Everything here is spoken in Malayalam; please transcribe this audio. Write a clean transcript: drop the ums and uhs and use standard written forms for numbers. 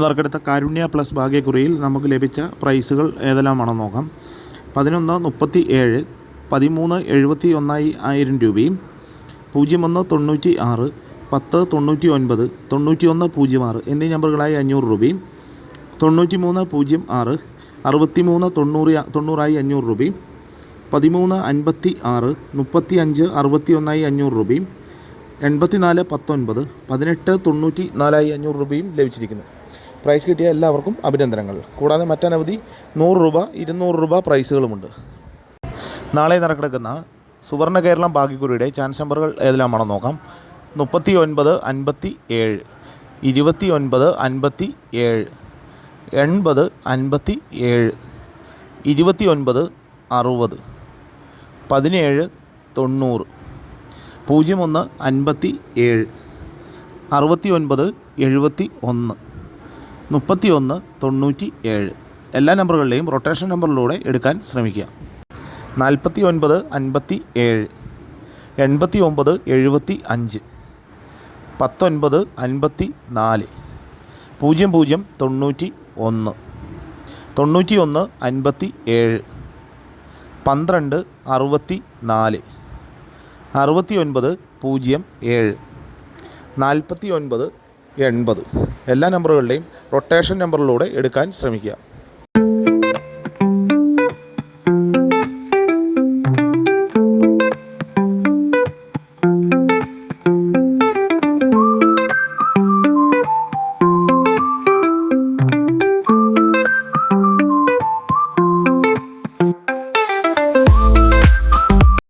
നറുക്കെടുത്ത കാരുണ്യ പ്ലസ് ഭാഗ്യക്കുറിയിൽ നമുക്ക് ലഭിച്ച പ്രൈസുകൾ ഏതെല്ലാമാണെന്ന് നോക്കാം. 1137, 1371,000 രൂപയും, 0196, 1099, 9106 എന്നീ നമ്പറുകളായി 500 രൂപയും, 9306, 6390,500 രൂപയും, 1356, 35, 61,500 രൂപയും, 8419, 1894,500 രൂപയും ലഭിച്ചിരിക്കുന്നു. പ്രൈസ് കിട്ടിയ എല്ലാവർക്കും അഭിനന്ദനങ്ങൾ. കൂടാതെ മറ്റനവധി 100 രൂപ, 200 രൂപ പ്രൈസുകളുമുണ്ട്. നാളെ നടക്കുന്ന സുവർണ്ണ കേരളം ഭാഗ്യക്കുറിയുടെ ചാൻസ് നമ്പറുകൾ ഏതെല്ലാമാണെന്ന് നോക്കാം. 3957, 2957, 8057, 2960, 1790, 0157, 6971, 3197 എല്ലാ നമ്പറുകളിലെയും റൊട്ടേഷൻ നമ്പറിലൂടെ എടുക്കാൻ ശ്രമിക്കുക. 4957, 8975, 1954, 0091, 9157, 1264, 6907, 4980 എല്ലാ നമ്പറുകളുടെയും റൊട്ടേഷൻ നമ്പറിലൂടെ എടുക്കാൻ ശ്രമിക്കുക.